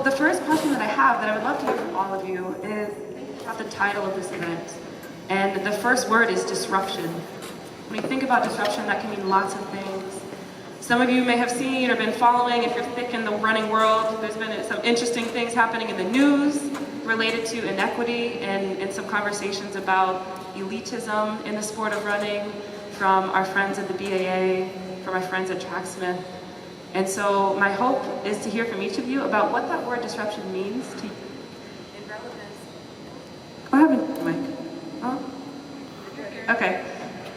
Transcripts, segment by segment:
So the first question that I have that I would love to hear from all of you is about the title of this event. And the first word is disruption. When you think about disruption, that can mean lots of things. Some of you may have seen or been following, if you're thick in the running world, there's been some interesting things happening in the news related to inequity and some conversations about elitism in the sport of running from our friends at the BAA, from our friends at Tracksmith. And so my hope is to hear from each of you about what that word disruption means to you in relevance. What happened, Mike? Oh? Okay.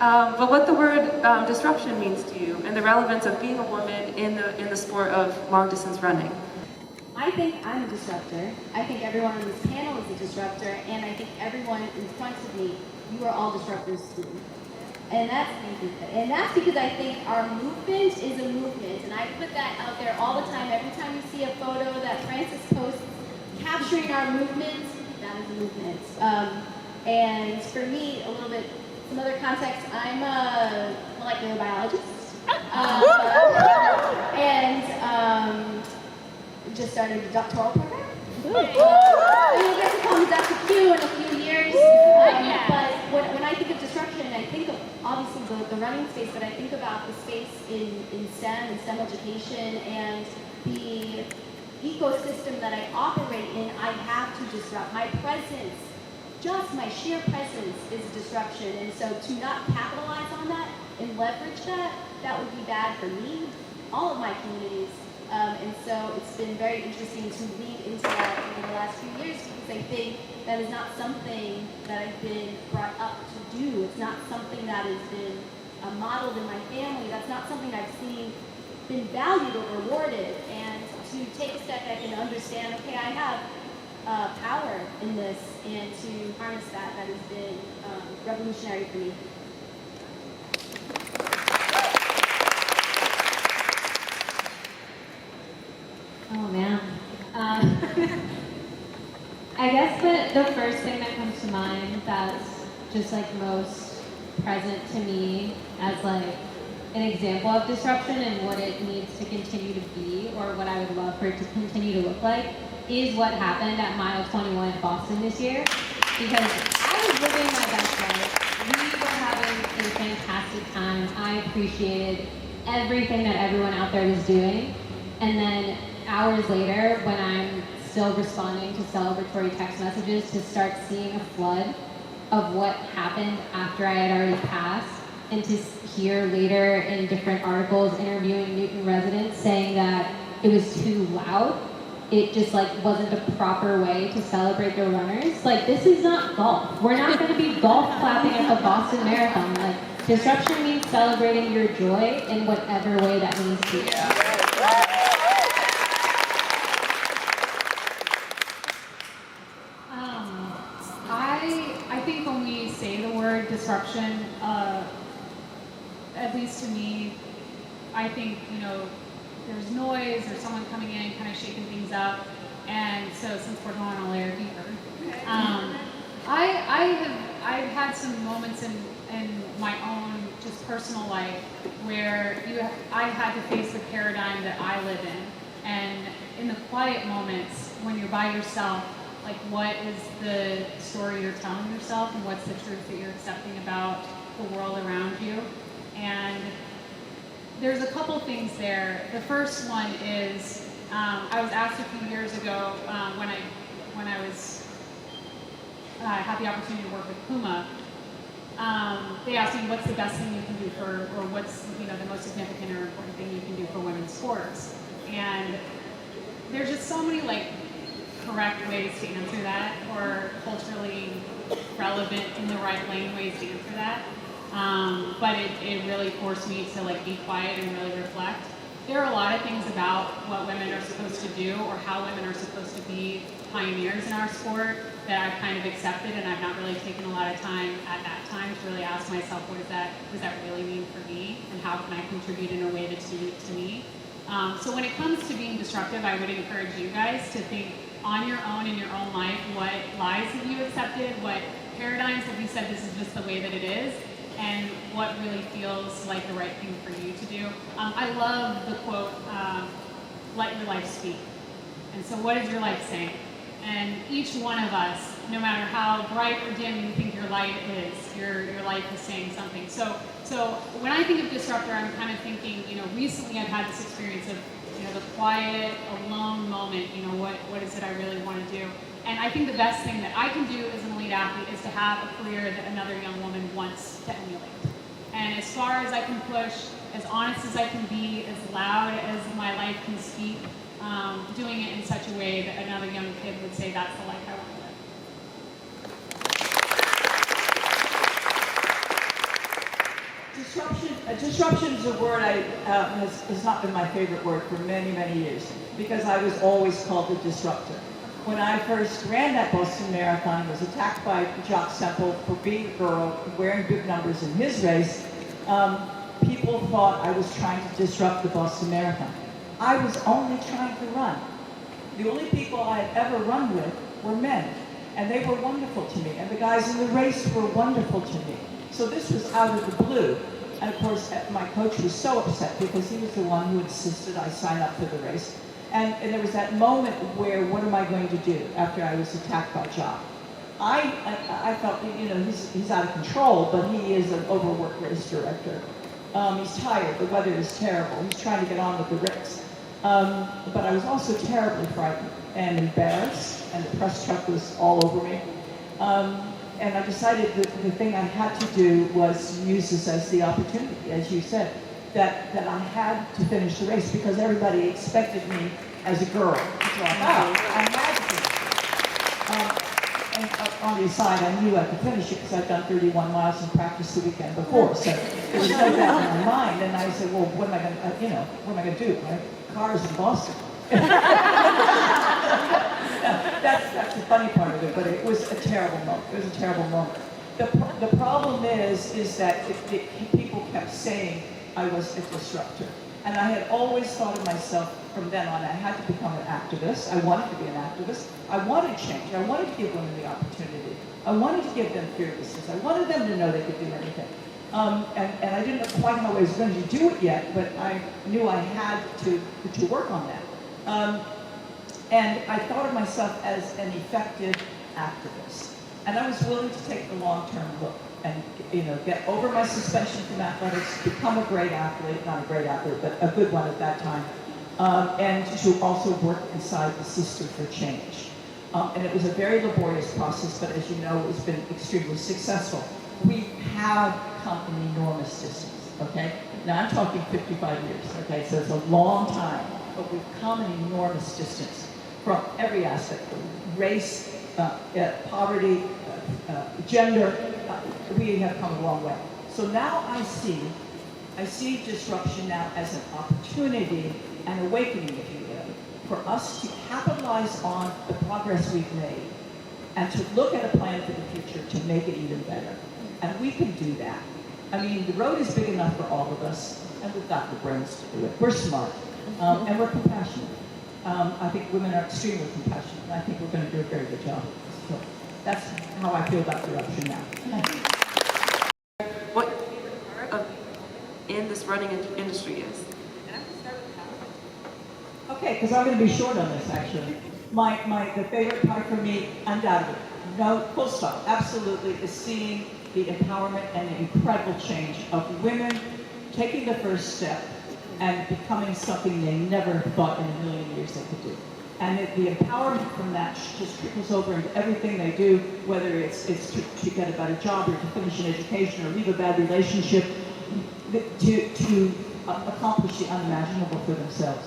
But what the word disruption means to you and the relevance of being a woman in the sport of long distance running. I think I'm a disruptor. I think everyone on this panel is a disruptor, and I think everyone in front of me, you are all disruptors too. And that's because I think our movement is a movement, and I put that out there all the time. Every time you see a photo that Francis posts capturing our movement, that is a movement. And for me, a little bit, some other context, I'm a molecular biologist. And just started a doctoral program. I'm going to get to call me Dr. Q in a few years. But when I think of disruption, I think of obviously the running space, but I think about the space in STEM and STEM education and the ecosystem that I operate in. I have to disrupt. My presence, just my sheer presence is disruption. And so to not capitalize on that and leverage that, that would be bad for me, all of my communities. And so it's been very interesting to lead into that over the last few years because I think that is not something that I've been brought up to do. It's not something that has been modeled in my family. That's not something I've seen been valued or rewarded. And to take a step back and understand, okay, I have power in this, and to harness that, that has been revolutionary for me. Oh man. I guess the first thing that comes to mind that's just like most present to me as like an example of disruption and what it needs to continue to be, or what I would love for it to continue to look like, is what happened at Mile 21 in Boston this year. Because I was living my best life. We were having a fantastic time. I appreciated everything that everyone out there was doing. And then hours later, when I'm still responding to celebratory text messages, to start seeing a flood of what happened after I had already passed, and to hear later in different articles interviewing Newton residents saying that it was too loud, it just like wasn't a proper way to celebrate the runners. Like, this is not golf. We're not going to be golf clapping at the Boston Marathon. Like, disruption means celebrating your joy in whatever way that means to you. I think when we say the word disruption, at least to me, I think, you know, there's noise, there's someone coming in, kind of shaking things up, and so since we're going a layer deeper, I've had some moments in my own just personal life where I had to face the paradigm that I live in, and in the quiet moments when you're by yourself, like, what is the story you're telling yourself, and what's the truth that you're accepting about the world around you? And there's a couple things there. The first one is, I was asked a few years ago when I had the opportunity to work with Puma. They asked me, what's the best thing you can do for, or what's, you know, the most significant or important thing you can do for women's sports? And there's just so many like correct ways to answer that, or culturally relevant in the right lane ways to answer that. But it really forced me to like be quiet and really reflect. There are a lot of things about what women are supposed to do, or how women are supposed to be pioneers in our sport, that I've kind of accepted, and I've not really taken a lot of time at that time to really ask myself, what does that really mean for me, and how can I contribute in a way that's unique to me? So when it comes to being disruptive, I would encourage you guys to think on your own in your own life, what lies have you accepted, what paradigms have you said this is just the way that it is, and what really feels like the right thing for you to do. I love the quote, let your life speak. And so what is your life saying? And each one of us, no matter how bright or dim you think your light is, your life is saying something. So when I think of disruptor, I'm kind of thinking, recently I've had this experience of, the quiet, alone moment, what is it I really want to do? And I think the best thing that I can do as an elite athlete is to have a career that another young woman wants to emulate. And as far as I can push, as honest as I can be, as loud as my life can speak, doing it in such a way that another young kid would say, that's the life I want to live. Disruption is a word has not been my favorite word for many, many years, because I was always called a disruptor. When I first ran that Boston Marathon, was attacked by Jock Semple for being a girl, wearing big numbers in his race, people thought I was trying to disrupt the Boston Marathon. I was only trying to run. The only people I had ever run with were men, and they were wonderful to me, and the guys in the race were wonderful to me. So this was out of the blue. And of course, my coach was so upset because he was the one who insisted I sign up for the race. And there was that moment where, what am I going to do after I was attacked by Jock? I felt, he's out of control, but he is an overworked race director. He's tired, the weather is terrible, he's trying to get on with the race. But I was also terribly frightened and embarrassed, and the press truck was all over me. And I decided that the thing I had to do was use this as the opportunity, as you said, that I had to finish the race because everybody expected me as a girl. So I had to. And on the aside, I knew I could finish it because I'd done 31 miles in practice the weekend before. So there was no doubt in my mind. And I said, well, what am I going to do? My car's in Boston. That's the funny part of it, but it was a terrible moment. It was a terrible moment. The problem is that people kept saying I was a disruptor. And I had always thought of myself from then on, I had to become an activist. I wanted to be an activist. I wanted change. I wanted to give women the opportunity. I wanted to give them fearlessness. I wanted them to know they could do anything. And I didn't know quite how I was going to do it yet, but I knew I had to work on that. And I thought of myself as an effective activist. And I was willing to take the long-term look and get over my suspension from athletics, become a great athlete, not a great athlete, but a good one at that time, and to also work inside the system for change. And it was a very laborious process, but as you know, it's been extremely successful. We have come an enormous distance, okay? Now I'm talking 55 years, okay? So it's a long time, but we've come an enormous distance from every aspect, from race, poverty, gender. We have come a long way. So now I see disruption now as an opportunity, an awakening, if you will, for us to capitalize on the progress we've made and to look at a plan for the future to make it even better. And we can do that. I mean, the road is big enough for all of us, and we've got the brains to do it. We're smart, and we're compassionate. I think women are extremely compassionate, and I think we're going to do a very good job. So that's how I feel about disruption now. What your favorite part in this running industry is? And I'm going to start with Kathrine. Okay, because I'm going to be short on this, actually. The favorite part for me, undoubtedly, no, full stop, absolutely, is seeing the empowerment and the incredible change of women taking the first step and becoming something they never thought in a million years they could do. And the empowerment from that just trickles over into everything they do, whether it's to get a better job or to finish an education or leave a bad relationship, to accomplish the unimaginable for themselves.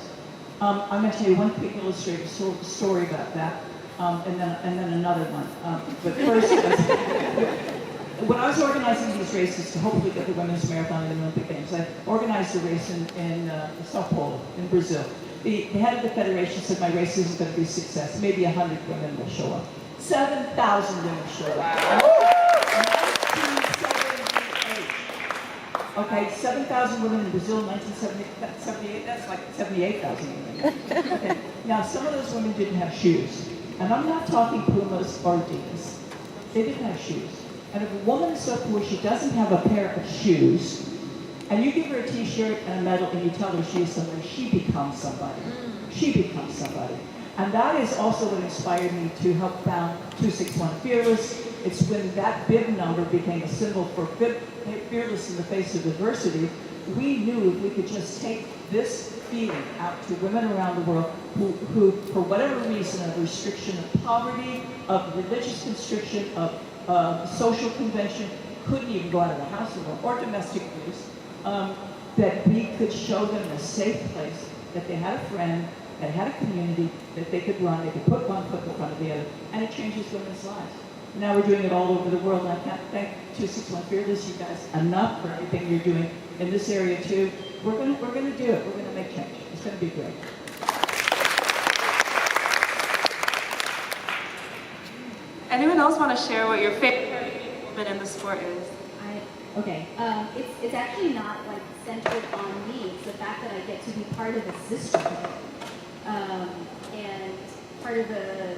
I'm going to tell you one quick illustrative story about that, and then another one. But first, when I was organizing these races to hopefully get the women's marathon in the Olympic Games, I organized a race in Sao Paulo, in Brazil. The head of the federation said my race isn't going to be a success. Maybe 100 women will show up. 7,000 women showed up. 1978. Okay, 7,000 women in Brazil in 1978. That's like 78,000 women. Okay. Now, some of those women didn't have shoes. And I'm not talking Pumas or Adidas. They didn't have shoes. And if a woman is so poor she doesn't have a pair of shoes, and you give her a t-shirt and a medal and you tell her she is somebody, she becomes somebody. She becomes somebody. And that is also what inspired me to help found 261 Fearless. It's when that bib number became a symbol for fearless in the face of diversity. We knew if we could just take this feeling out to women around the world who for whatever reason, of restriction of poverty, of religious constriction, of social convention, couldn't even go out of the house alone, or domestic abuse, that we could show them a safe place, that they had a friend, that had a community, that they could run, they could put one foot in front of the other, and it changes women's lives. Now we're doing it all over the world, and I can't thank 261 Fearless, you guys, enough for everything you're doing in this area too. We're gonna do it. We're gonna make change. It's gonna be great. Anyone else want to share what your favorite woman in the sport is? Okay. It's actually not like centered on me. It's the fact that I get to be part of a sisterhood, and part of the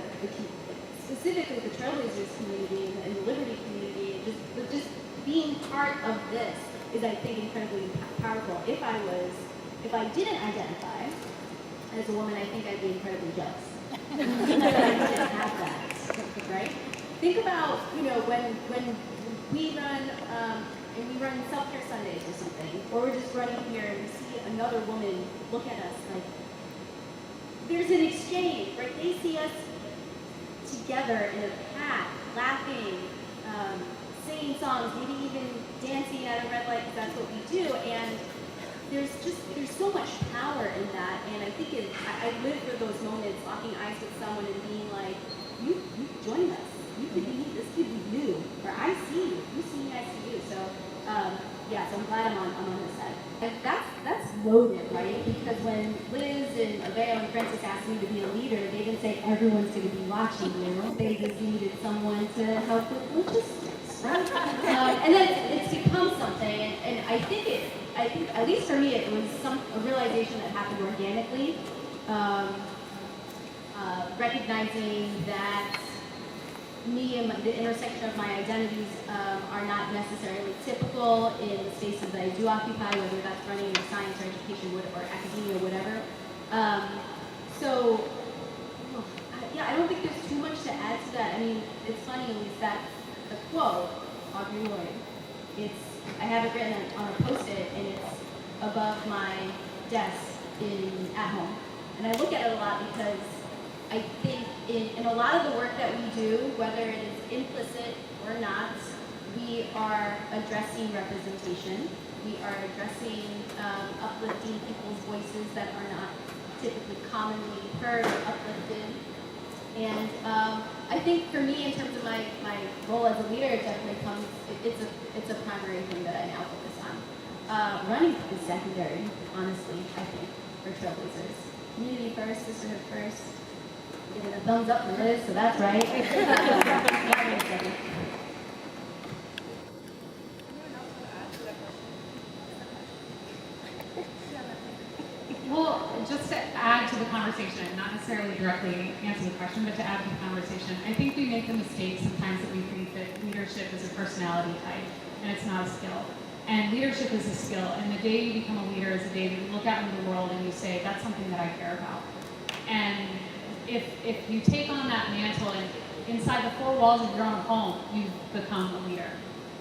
specifically the Trailblazers community and the Liberty community. And just being part of this is, I think, incredibly powerful. If I didn't identify as a woman, I think I'd be incredibly jealous. Because I didn't have that, right? Think about, when we run, and we run self-care Sundays or something, or we're just running here and we see another woman look at us, like, there's an exchange, right? They see us together in a pack, laughing, singing songs, maybe even dancing at a red light, because that's what we do. And there's so much power in that. And I think I live for those moments, locking eyes with someone and being like, you join us. You could be me, this could be you. Or I see you. You see me, I see you. So so I'm glad I'm on this side. And that's loaded, right? Because when Liz and Aveo and Francis asked me to be a leader, they didn't say everyone's going to be watching you. They just needed someone to help with logistics, right? And then it's become something, and I think at least for me, it was a realization that happened organically, recognizing that me and the intersection of my identities are not necessarily typical in the spaces that I do occupy, whether that's running in science or education or academia or whatever. I don't think there's too much to add to that. I mean, it's funny, is that the quote, Audrey Lloyd, I have it written on a Post-it, and it's above my desk at home. And I look at it a lot because I think in a lot of the work that we do, whether it is implicit or not, we are addressing representation. We are addressing uplifting people's voices that are not typically commonly heard or uplifted. And I think for me, in terms of my role as a leader, it definitely comes, it's a primary thing that I now focus on. Running is secondary, honestly, I think, for Trailblazers. Community first, sisterhood first. Giving a thumbs up for Liz, so that's right. Well, just to add to the conversation, not necessarily directly answer the question, but to add to the conversation, I think we make the mistake sometimes that we think that leadership is a personality type, and it's not a skill. And leadership is a skill, and the day you become a leader is the day that you look out into the world and you say, that's something that I care about. And if you take on that mantle and inside the four walls of your own home, you become a leader.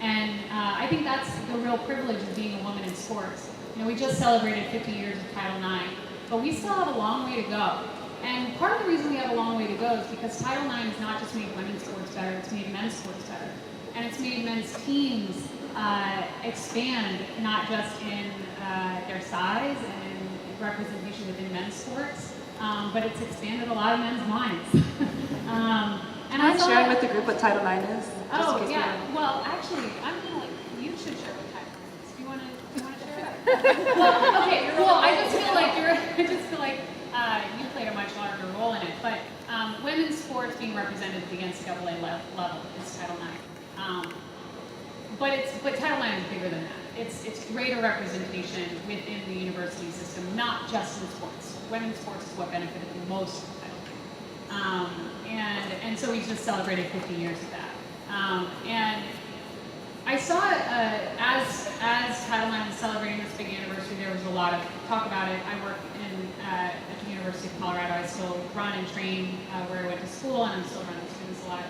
And I think that's the real privilege of being a woman in sports. We just celebrated 50 years of Title IX, but we still have a long way to go. And part of the reason we have a long way to go is because Title IX has not just made women's sports better, it's made men's sports better. And it's made men's teams expand, not just in their size and in representation within men's sports, but it's expanded a lot of men's minds. And I sharing with the group what Title IX is. Oh yeah. Well, actually, I'm gonna you should share what Title IX is. Do you want to share it? Well, okay. Well, I just feel like you played a much larger role in it. But women's sports being represented at the NCAA level is Title IX. But Title IX is bigger than that. It's greater representation within the university system, not just in sports. Women's sports is what benefited the most from Title IX. And so we just celebrated 50 years of that. And I saw as Title IX was celebrating this big anniversary, there was a lot of talk about it. I work at the University University of Colorado. I still run and train where I went to school, and I'm still running students a lot.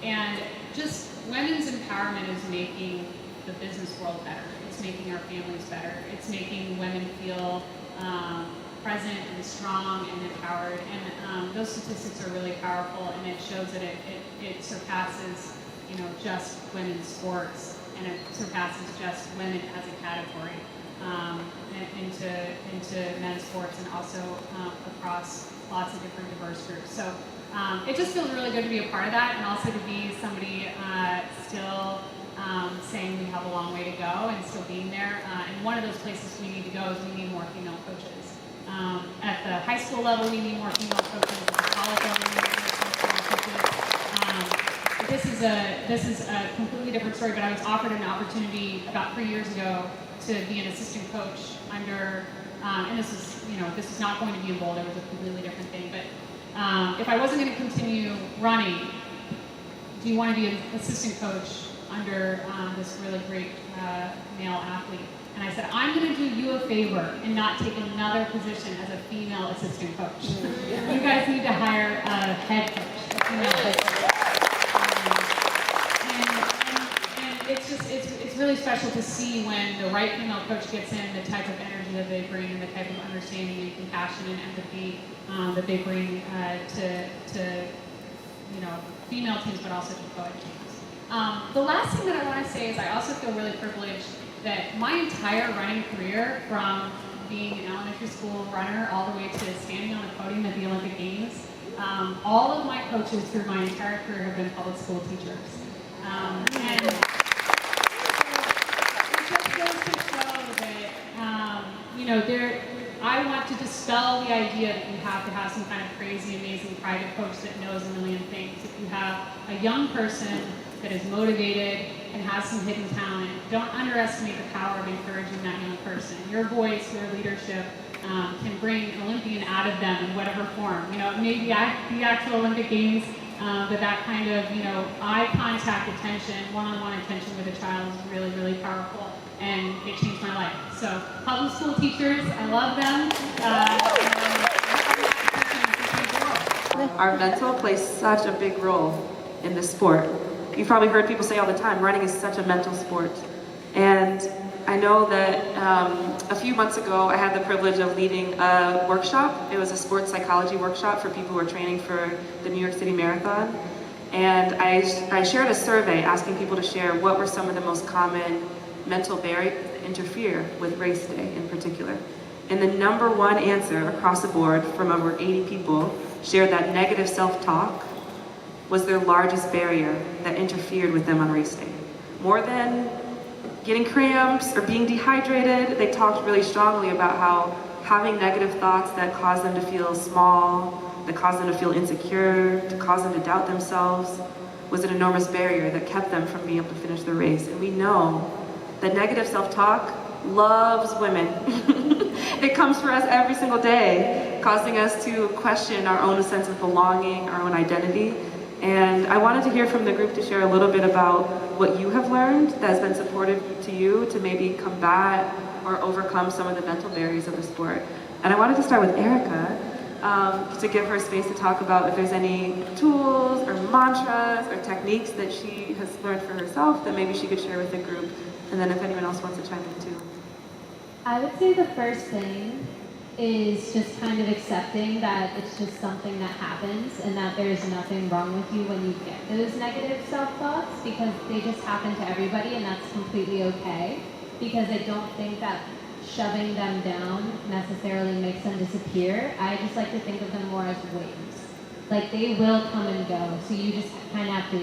And just women's empowerment is making the business world better. It's making our families better. It's making women feel present and strong and empowered. And those statistics are really powerful, and it shows that it surpasses, just women's sports, and it surpasses just women as a category into men's sports, and also across lots of different diverse groups. So it just feels really good to be a part of that, and also to be somebody still saying we have a long way to go and still being there. And one of those places we need to go is we need more female coaches. At the high school level, we need more female coaches. At the college level, we need more female coaches. This is a completely different story, but I was offered an opportunity about 3 years ago to be an assistant coach under, and this is not going to be in Boulder, it was a completely different thing, but if I wasn't going to continue running, do you want to be an assistant coach under this really great male athlete? And I said, I'm going to do you a favor and not take another position as a female assistant coach. You guys need to hire a head coach, a female head coach. And it's really special to see when the right female coach gets in, the type of energy that they bring, and the type of understanding and compassion and empathy that they bring to female teams, but also to co-ed teams. The last thing that I want to say is I also feel really privileged that my entire running career, from being an elementary school runner all the way to standing on a podium at the Olympic Games, all of my coaches through my entire career have been public school teachers. And it just goes to show that, I want to dispel the idea that you have to have some kind of crazy, amazing private coach that knows a million things. If you have a young person that is motivated and has some hidden talent, don't underestimate the power of encouraging that young person. Your voice, your leadership can bring an Olympian out of them in whatever form. It may be the actual Olympic Games, but that kind of, eye contact attention, one-on-one attention with a child is really, really powerful, and it changed my life. So, public school teachers, I love them. Our mental plays such a big role in this sport. You've probably heard people say all the time, running is such a mental sport. And I know that a few months ago, I had the privilege of leading a workshop. It was a sports psychology workshop for people who are training for the New York City Marathon. And I shared a survey asking people to share what were some of the most common mental barriers that interfere with race day in particular. And the number one answer across the board from over 80 people shared that negative self-talk was their largest barrier that interfered with them on race day. More than getting cramps or being dehydrated, they talked really strongly about how having negative thoughts that cause them to feel small, that cause them to feel insecure, to cause them to doubt themselves, was an enormous barrier that kept them from being able to finish the race. And we know that negative self-talk loves women. It comes for us every single day, causing us to question our own sense of belonging, our own identity. And I wanted to hear from the group to share a little bit about what you have learned that has been supportive to you to maybe combat or overcome some of the mental barriers of the sport. And I wanted to start with Erika, to give her space to talk about if there's any tools or mantras or techniques that she has learned for herself that maybe she could share with the group. And then if anyone else wants to chime in too. I would say the first thing is just kind of accepting that it's just something that happens and that there's nothing wrong with you when you get those negative self-thoughts, because they just happen to everybody and that's completely okay. Because I don't think that shoving them down necessarily makes them disappear. I just like to think of them more as waves. Like they will come and go, so you just kind of have to,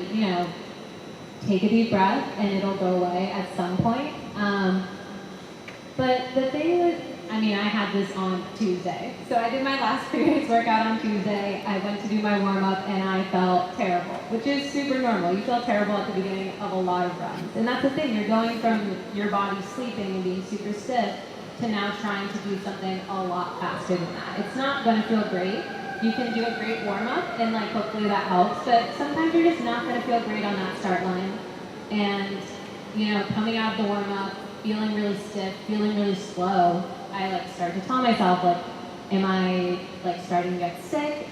take a deep breath and it'll go away at some point. But the thing with, I had this on Tuesday. So I did my last period's workout on Tuesday. I went to do my warm-up and I felt terrible, which is super normal. You feel terrible at the beginning of a lot of runs. And that's the thing, you're going from your body sleeping and being super stiff to now trying to do something a lot faster than that. It's not gonna feel great. You can do a great warm-up and hopefully that helps, but sometimes you're just not gonna feel great on that start line. And, coming out of the warm-up, feeling really stiff, feeling really slow, I start to tell myself Am I like starting to get sick?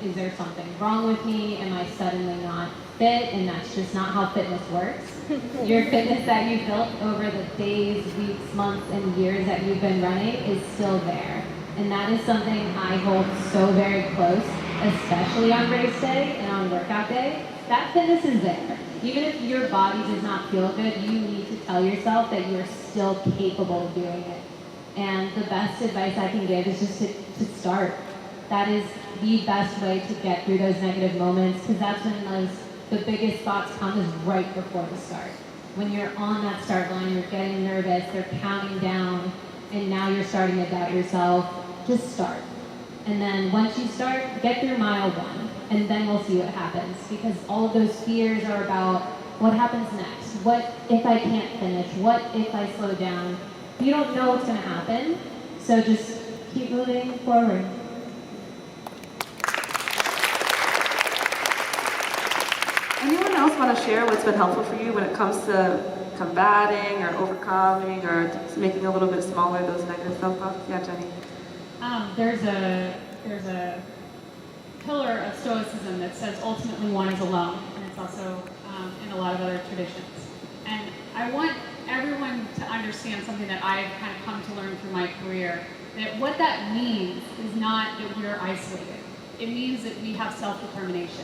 Is there something wrong with me? Am I suddenly not fit? And that's just not how fitness works. Your fitness that you built over the days, weeks, months, and years that you've been running is still there. And that is something I hold so very close, especially on race day and on workout day. That fitness is there. Even if your body does not feel good, you need to tell yourself that you are still capable of doing it. And the best advice I can give is just to start. That is the best way to get through those negative moments, because that's when the biggest thoughts come, is right before the start. When you're on that start line, you're getting nervous, they're counting down, and now you're starting to doubt yourself. Just start. And then once you start, get through mile 1, and then we'll see what happens. Because all of those fears are about what happens next. What if I can't finish? What if I slow down? You don't know what's going to happen, so just keep moving forward. Anyone else want to share what's been helpful for you when it comes to combating or overcoming or just making a little bit smaller those negative self-talks? Yeah, Jenny. There's a pillar of Stoicism that says ultimately one is alone, and it's also in a lot of other traditions. And I want everyone to understand something that I've kind of come to learn through my career, that what that means is not that we're isolated. It means that we have self-determination.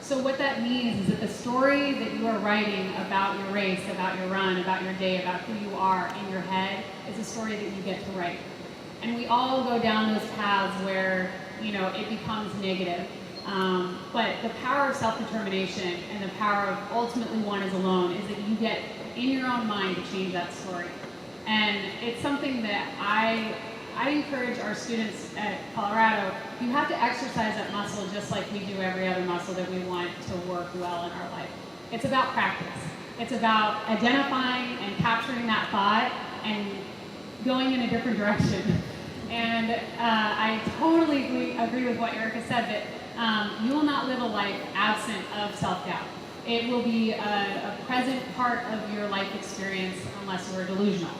So what that means is that the story that you are writing about your race, about your run, about your day, about who you are in your head is a story that you get to write. And we all go down those paths where, it becomes negative. But the power of self-determination and the power of ultimately one is alone is that you get in your own mind to change that story. And it's something that I encourage our students at Colorado. You have to exercise that muscle just like we do every other muscle that we want to work well in our life. It's about practice. It's about identifying and capturing that thought and going in a different direction. And I totally agree with what Erika said, that you will not live a life absent of self-doubt. It will be a present part of your life experience unless you are delusional.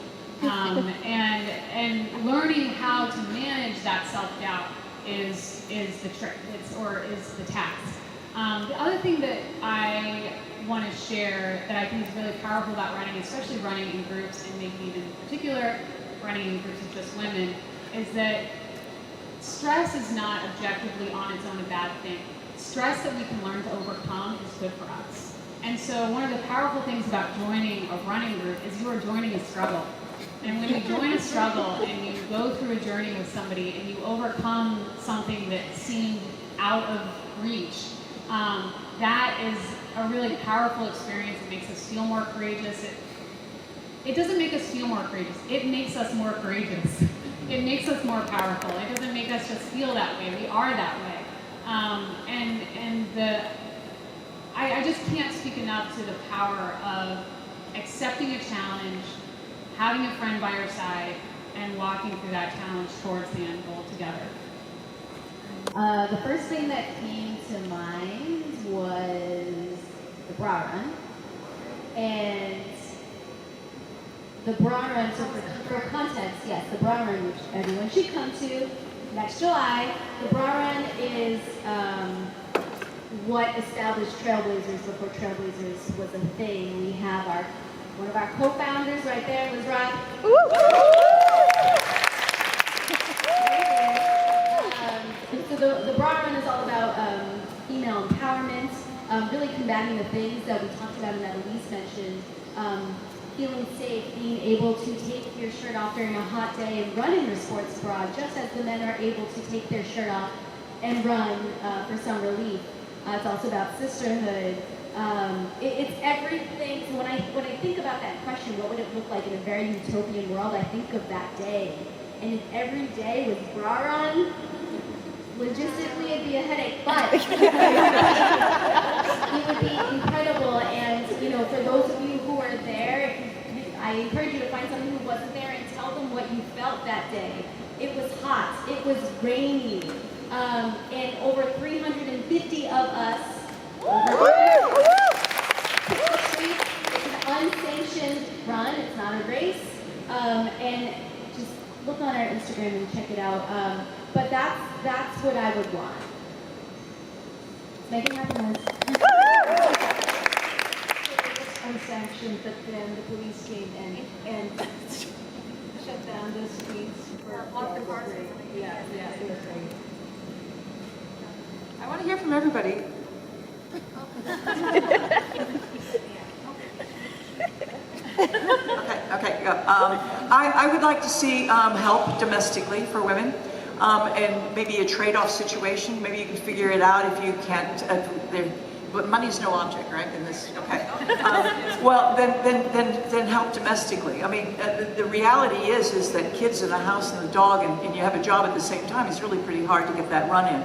And learning how to manage that self-doubt is the trick, is the task. The other thing that I want to share that I think is really powerful about running, especially running in groups, and maybe even in particular running in groups of just women, is that stress is not objectively on its own a bad thing. Stress that we can learn to overcome is good for us. And so one of the powerful things about joining a running group is you are joining a struggle. And when you join a struggle and you go through a journey with somebody and you overcome something that seemed out of reach, that is a really powerful experience. It makes us feel more courageous. It doesn't make us feel more courageous. It makes us more courageous. It makes us more powerful. It doesn't make us just feel that way. We are that way. I just can't speak enough to the power of accepting a challenge, having a friend by your side, and walking through that challenge towards the end goal together. The first thing that came to mind was the bra run. And the bra run, so for context, yes, the bra run, which everyone should come to next July. The bra run is what established Trailblazers before Trailblazers was a thing. We have one of our co-founders right there, Liz Rock. So the bra run is all about female empowerment, really combating the things that we talked about and that Aliese mentioned. Feeling safe, being able to take your shirt off during a hot day and run in your sports bra, just as the men are able to take their shirt off and run for some relief. It's also about sisterhood. It's everything. So when I think about that question, what would it look like in a very utopian world, I think of that day. And if every day was bra run, logistically it'd be a headache, but it would be incredible. And for those of you who are there, I encourage you to find someone who wasn't there and tell them what you felt that day. It was hot, it was rainy, and over 350 of us took the streets. It's an unsanctioned run, it's not a race, and just look look on our Instagram and check it out. But that's what I would want. Making happiness. Unsanctioned, but then the police came and shut down the streets for Roxbury. Yeah, it was great. I want to hear from everybody. Okay. I would like to see help domestically for women, and maybe a trade-off situation. Maybe you can figure it out if you can't. But money's no object, right? In this, okay. Well, then help domestically. I mean, the reality is that kids in a house and a dog, and you have a job at the same time. It's really pretty hard to get that run in.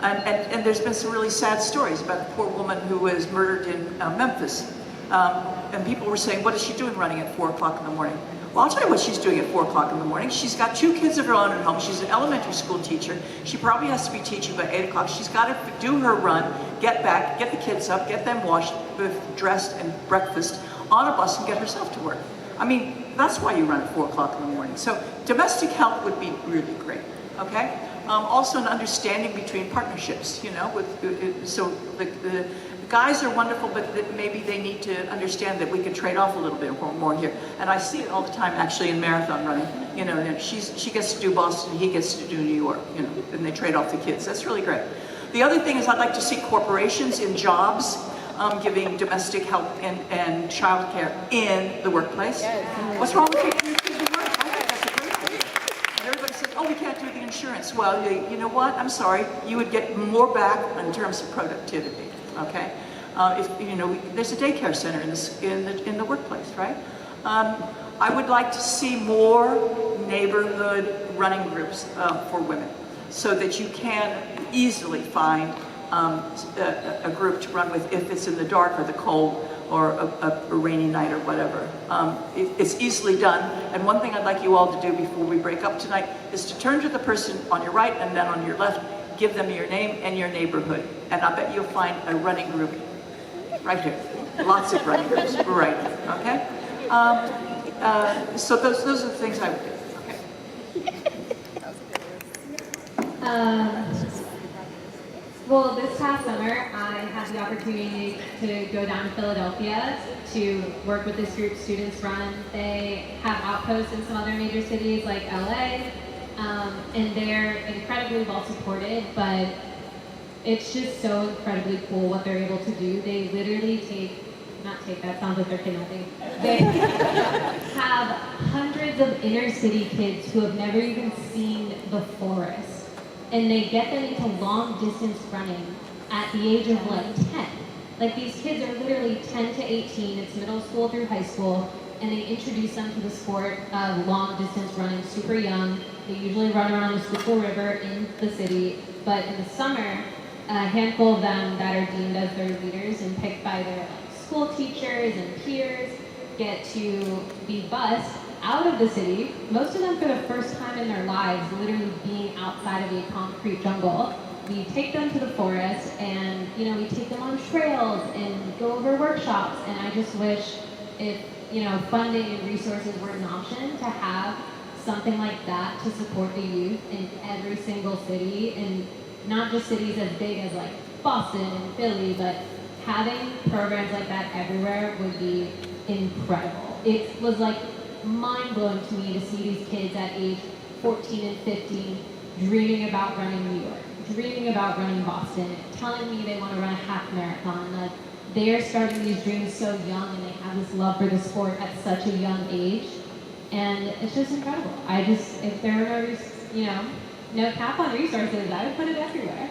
And there's been some really sad stories about a poor woman who was murdered in Memphis. And people were saying, what is she doing running at 4 o'clock in the morning? Well, I'll tell you what she's doing at 4 o'clock in the morning. She's got 2 kids of her own at home. She's an elementary school teacher. She probably has to be teaching by 8 o'clock. She's got to do her run, get back, get the kids up, get them washed, dressed, and breakfast on a bus and get herself to work. I mean, that's why you run at 4 o'clock in the morning. So domestic help would be really great, okay? Also an understanding between partnerships, you know, so the guys are wonderful, but maybe they need to understand that we can trade off a little bit more here. And I see it all the time, actually, in marathon running. You know, and she gets to do Boston, he gets to do New York, you know, and they trade off the kids. That's really great. The other thing is I'd like to see corporations in jobs giving domestic help and childcare in the workplace. Yes. What's wrong with taking your kids to work? I think that's a great thing. And everybody says, oh, we can't do the insurance. Well, you know what? I'm sorry. You would get more back in terms of productivity. Okay, if you know, there's a daycare center in the workplace, right? I would like to see more neighborhood running groups for women, so that you can easily find a group to run with if it's in the dark or the cold or a rainy night or whatever. It's easily done. And one thing I'd like you all to do before we break up tonight is to turn to the person on your right and then on your left. Give them your name and your neighborhood, and I bet you'll find a running group right here. Lots of running groups right here, okay? So those are the things I would do. Okay. Well, this past summer, I had the opportunity to go down to Philadelphia to work with this group Students Run. They have outposts in some other major cities like LA. And they're incredibly well supported, but it's just so incredibly cool what they're able to do. They literally that sounds like they're kidnapping. They have hundreds of inner city kids who have never even seen the forest. And they get them into long distance running at the age of like 10. Like these kids are literally 10 to 18, it's middle school through high school, and they introduce them to the sport of long distance running super young. They usually run around the Schuylkill River in the city, but in the summer, a handful of them that are deemed as their leaders and picked by their school teachers and peers get to be bused out of the city, most of them for the first time in their lives, literally being outside of a concrete jungle. We take them to the forest and, you know, we take them on trails and go over workshops, and I just wish if, you know, funding and resources were an option to have something like that to support the youth in every single city, and not just cities as big as like Boston and Philly, but having programs like that everywhere would be incredible. It was like mind-blowing to me to see these kids at age 14 and 15 dreaming about running New York, dreaming about running Boston, telling me they want to run a half marathon. Like, they're starting these dreams so young, and they have this love for the sport at such a young age. And it's just incredible. If there were no cap on resources, I would put it everywhere.